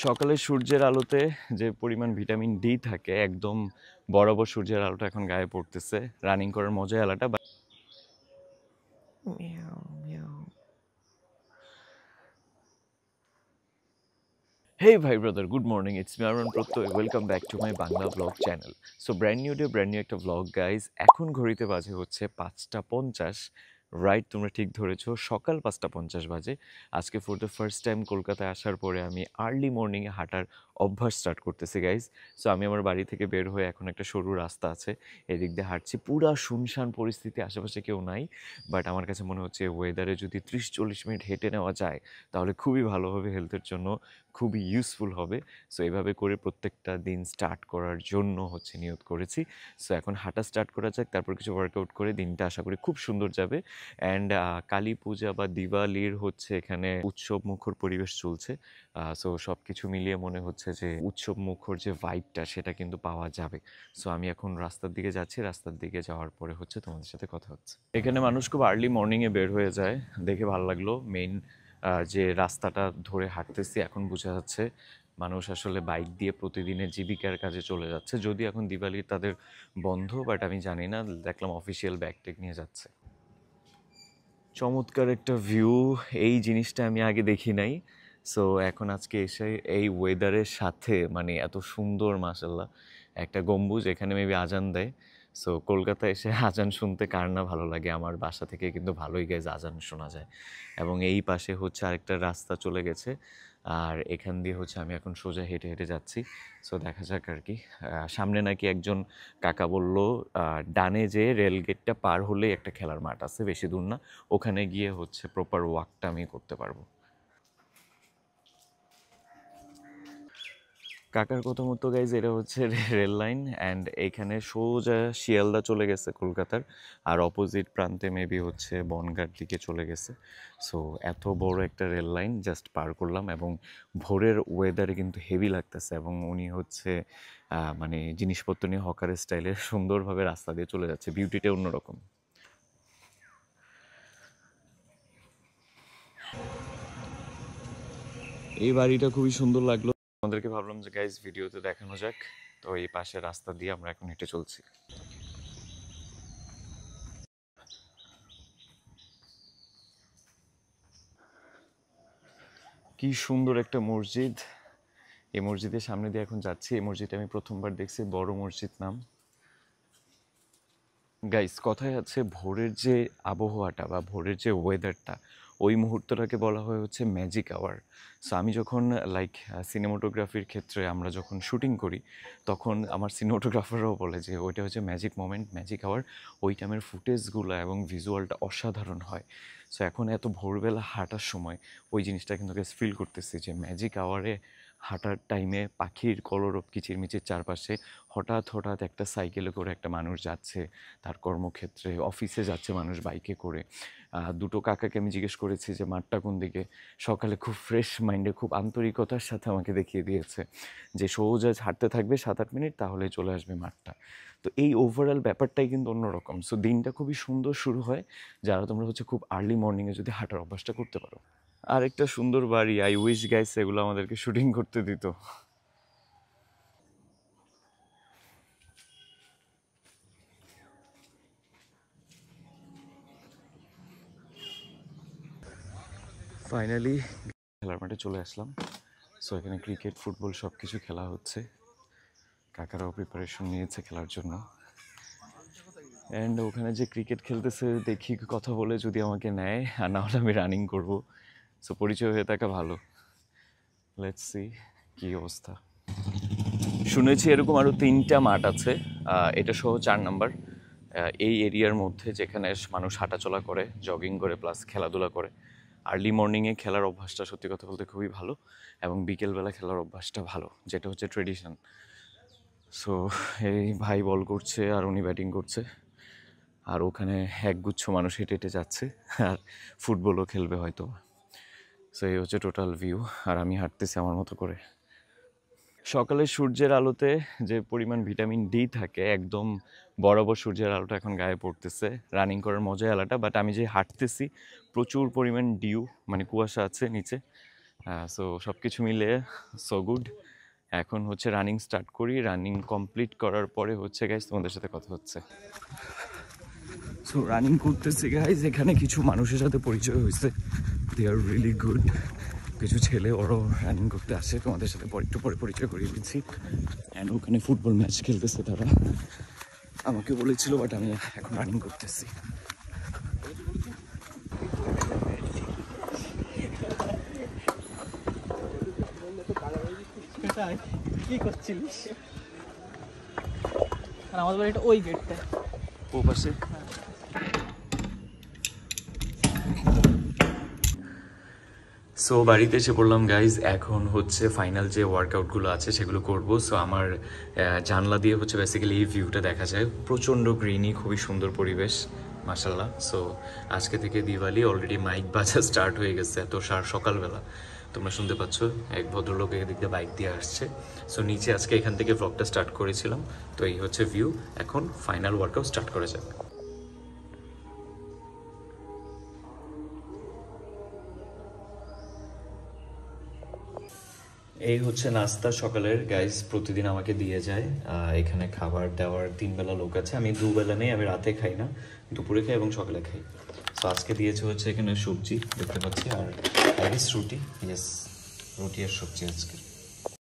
সকালে সূর্যের আলোতে যে পরিমাণ ভিটামিন ডি থাকে একদম বরাবর সূর্যের আলোটা এখন গায়ে পড়তেছে। রানিং করার মজাই আলাদা। Meow, meow. Hey bhai brother, good morning. It's me Arun Prottoy. Welcome back to my Bangla vlog channel. So brand new day, brand new একটা vlog guys. এখন ঘড়িতে বাজে হচ্ছে 5:50। রাইট, তোমরা ঠিক ধরেছো, সকাল 5:50 বাজে। আজকে ফর দ্য ফার্স্ট টাইম কলকাতায় আসার পরে আমি আর্লি মর্নিংয়ে হাঁটার অভ্যাস স্টার্ট করতেছি গাইজ। সো আমি আমার বাড়ি থেকে বের হয়ে এখন একটা সরু রাস্তা আছে, এদিক দিয়ে হাঁটছি। পুরা শুনশান পরিস্থিতি, আশেপাশে কেউ নাই। বাট আমার কাছে মনে হচ্ছে ওয়েদারে যদি 30-40 মিনিট হেঁটে নেওয়া যায় তাহলে খুবই ভালো হবে, হেলথের জন্য খুবই ইউজফুল হবে। সো এভাবে করে প্রত্যেকটা দিন স্টার্ট করার জন্য হচ্ছে নিয়ত করেছি। সো এখন হাঁটা স্টার্ট করা যাক, তারপর কিছু ওয়ার্কআউট করে দিনটা আশা করি খুব সুন্দর যাবে। অ্যান্ড কালী পূজা বা দিওয়ালির হচ্ছে এখানে উৎসব মুখর পরিবেশ চলছে। সো সব কিছু মিলিয়ে মনে হচ্ছে যে উৎসব মুখর যে ভাইবটা সেটা কিন্তু পাওয়া যাবে। সো আমি এখন রাস্তার দিকে যাচ্ছি, রাস্তার দিকে যাওয়ার পরে হচ্ছে তোমাদের সাথে কথা হচ্ছে। এখানে মানুষ খুব আর্লি মর্নিংয়ে বের হয়ে যায়, দেখে ভালো লাগলো। মেইন যে রাস্তাটা ধরে হাঁটতেছি এখন বোঝা যাচ্ছে মানুষ আসলে বাইক দিয়ে প্রতিদিনের জীবিকার কাজে চলে যাচ্ছে। যদি এখন দিওয়ালি তাদের বন্ধ, বাট আমি জানি না, দেখলাম অফিসিয়াল ব্যাগটেক নিয়ে যাচ্ছে। চমৎকার একটা ভিউ, এই জিনিসটা আমি আগে দেখি নাই। সো এখন আজকে এসে এই ওয়েদারের সাথে মানে এত সুন্দর, মাশাল্লাহ, একটা গম্বুজ, এখানে মেবি আজান দেয়। সো কলকাতায় এসে আজান শুনতে কার না ভালো লাগে। আমার বাসা থেকে কিন্তু ভালোই গাইজ আজান শোনা যায়। এবং এই পাশে হচ্ছে আরেকটা রাস্তা চলে গেছে, আর এখান দিয়ে হচ্ছে আমি এখন সোজা হেঁটে হেঁটে যাচ্ছি। সো দেখা যাক আর কি। সামনে নাকি একজন কাকা বলল ডানে যে রেল গেটটা পার হলেই একটা খেলার মাঠ আছে, বেশি দূর না, ওখানে গিয়ে হচ্ছে প্রপার ওয়াকটা আমি করতে পারবো। কাকার কথা মতো গাইজ এটা হচ্ছে রেল লাইন, অ্যান্ড এইখানে সোজা শিয়ালদা চলে গেছে কলকাতার, আর অপোজিট প্রান্তে মেবি হচ্ছে বনগাঁর দিকে চলে গেছে। সো এত বড় একটা রেল লাইন জাস্ট পার করলাম, এবং ভোরের ওয়েদারে কিন্তু হেভি লাগতেছে। এবং উনি হচ্ছে মানে জিনিসপত্র নিয়ে হকারের স্টাইলে সুন্দরভাবে রাস্তা দিয়ে চলে যাচ্ছে, বিউটিটা অন্যরকম। এই বাড়িটা খুবই সুন্দর লাগলো, আমাদেরকে ভাবলাম যে গাইজ ভিডিওতে দেখানো যাক। তো এই পাশে রাস্তা দিয়ে আমরা এখন হেঁটে চলছি। কি সুন্দর একটা মসজিদ, এই মসজিদের সামনে দিয়ে এখন যাচ্ছি। এই মসজিদটা আমি প্রথমবার দেখছি, বড় মসজিদ নাম। গাইস, কথায় আছে ভোরের যে আবহাওয়াটা বা ভোরের যে ওয়েদারটা, ওই মুহূর্তটাকে বলা হয় হচ্ছে ম্যাজিক আওয়ার। সো আমি যখন লাইক সিনেমাটোগ্রাফির ক্ষেত্রে আমরা যখন শুটিং করি, তখন আমার সিনেমাটোগ্রাফাররাও বলে যে ওইটা হচ্ছে ম্যাজিক মোমেন্ট, ম্যাজিক আওয়ার। ওই টাইমের ফুটেজগুলো এবং ভিজুয়ালটা অসাধারণ হয়। সো এখন এত ভোরবেলা হাঁটার সময় ওই জিনিসটা কিন্তু ফিল করতেছি যে ম্যাজিক আওয়ারে হাঁটার টাইমে পাখির কলরব, কিচিরমিচির চারপাশে, হঠাৎ হঠাৎ একটা সাইকেলে করে একটা মানুষ যাচ্ছে তার কর্মক্ষেত্রে, অফিসে যাচ্ছে মানুষ বাইকে করে। দুটো কাকাকে আমি জিজ্ঞেস করেছি যে মাঠটা কোন দিকে। সকালে খুব ফ্রেশ মাইন্ডে, খুব আন্তরিকতার সাথে আমাকে দেখিয়ে দিয়েছে যে সোজা হাঁটতে থাকবে 7-8 মিনিট, তাহলে চলে আসবে মাঠটা। তো এই ওভারঅল ব্যাপারটাই কিন্তু অন্যরকম। সো দিনটা খুবই সুন্দর শুরু হয় যারা তোমরা হচ্ছে খুব আর্লি মর্নিংয়ে যদি হাঁটার অভ্যাসটা করতে পারো। আরেকটা সুন্দর বাড়ি, আই উইশ গাইস এগুলো আমাদেরকে শুটিং করতে দিত। ফাইনালি খেলার মাঠে চলে আসলাম। সো এখানে ক্রিকেট, ফুটবল সব কিছু খেলা হচ্ছে। কাকারাও প্রিপারেশন নিয়েছে খেলার জন্য। অ্যান্ড ওখানে যে ক্রিকেট খেলতেছে দেখি কথা বলে যদি আমাকে নেয়, আর না হলে আমি রানিং করব। সো পরিচয় হয়ে থাকা ভালো। লেটস সি কী অবস্থা। শুনেছি এরকম আরও 3টা মাঠ আছে, এটা সহ 4 নাম্বার এই এরিয়ার মধ্যে, যেখানে মানুষ হাঁটাচলা করে, জগিং করে, প্লাস খেলাধুলা করে। আর্লি মর্নিংয়ে খেলার অভ্যাসটা সত্যি কথা বলতে খুবই ভালো, এবং বিকেলবেলা খেলার অভ্যাসটা ভালো, যেটা হচ্ছে ট্রেডিশন। সো এই ভাই বল করছে আর উনি ব্যাটিং করছে, আর ওখানে একগুচ্ছ মানুষ হেঁটে হেঁটে যাচ্ছে, আর ফুটবলও খেলবে হয়তো। সো এই হচ্ছে টোটাল ভিউ, আর আমি হাঁটতেছি আমার মতো করে। সকালে সূর্যের আলোতে যে পরিমাণ ভিটামিন ডি থাকে একদম বরাবর সূর্যের আলোটা এখন গায়ে পড়তেছে। রানিং করার মজাই আলাদা, বাট আমি যে হাঁটতেছি প্রচুর পরিমাণ ডিউ, মানে কুয়াশা আছে নিচে। সো সব কিছু মিলে সো গুড। এখন হচ্ছে রানিং স্টার্ট করি, রানিং কমপ্লিট করার পরে হচ্ছে গাইজ তোমাদের সাথে কথা হচ্ছে। সো রানিং করতেছি গাইজ, এখানে কিছু মানুষের সাথে পরিচয় হয়েছে, দে আর রিয়েলি গুড। কিছু ছেলে ওরাও রানিং করতে আসে, তোমাদের সাথে একটু পরে পরিচয় করিয়ে দিচ্ছি। অ্যান্ড ওখানে ফুটবল ম্যাচ খেলতেছে তারা, আমাকে বলেছিল, বাট আমি এখন রানিং করতেছি। কি করছিলিস? আর আমাদের বাড়িটা ওই গেটটা, ও পাশে। সো বাড়িতে এসে পড়লাম গাইজ, এখন হচ্ছে ফাইনাল যে ওয়ার্কআউটগুলো আছে সেগুলো করব। সো আমার জানলা দিয়ে হচ্ছে বেসিক্যালি এই ভিউটা দেখা যায়, প্রচণ্ড গ্রিনি, খুবই সুন্দর পরিবেশ মাশাল্লাহ। সো আজকে থেকে দিওয়ালি, অলরেডি মাইক বাজা স্টার্ট হয়ে গেছে এত সকালবেলা, তোমরা শুনতে পাচ্ছ এক ভদ্রলোক এদিক দিয়ে বাইক দিয়ে আসছে। সো নিচে আজকে এখান থেকে ব্লগটা স্টার্ট করেছিলাম। তো এই হচ্ছে ভিউ, এখন ফাইনাল ওয়ার্কআউট স্টার্ট করা যাবে। এই হচ্ছে নাস্তা সকালের গাইস, প্রতিদিন আমাকে দিয়ে যায়। এখানে খাবার দেওয়ার 3 বেলা লোক আছে, আমি 2 বেলা নেই, আমি রাতে খাই না, দুপুরে খাই এবং সকালে খাই। তো আজকে দিয়েছে হচ্ছে এখানে সবজি দেখতে পাচ্ছি, আর রুটি, ইয়েস রুটি আর সবজি আজকে।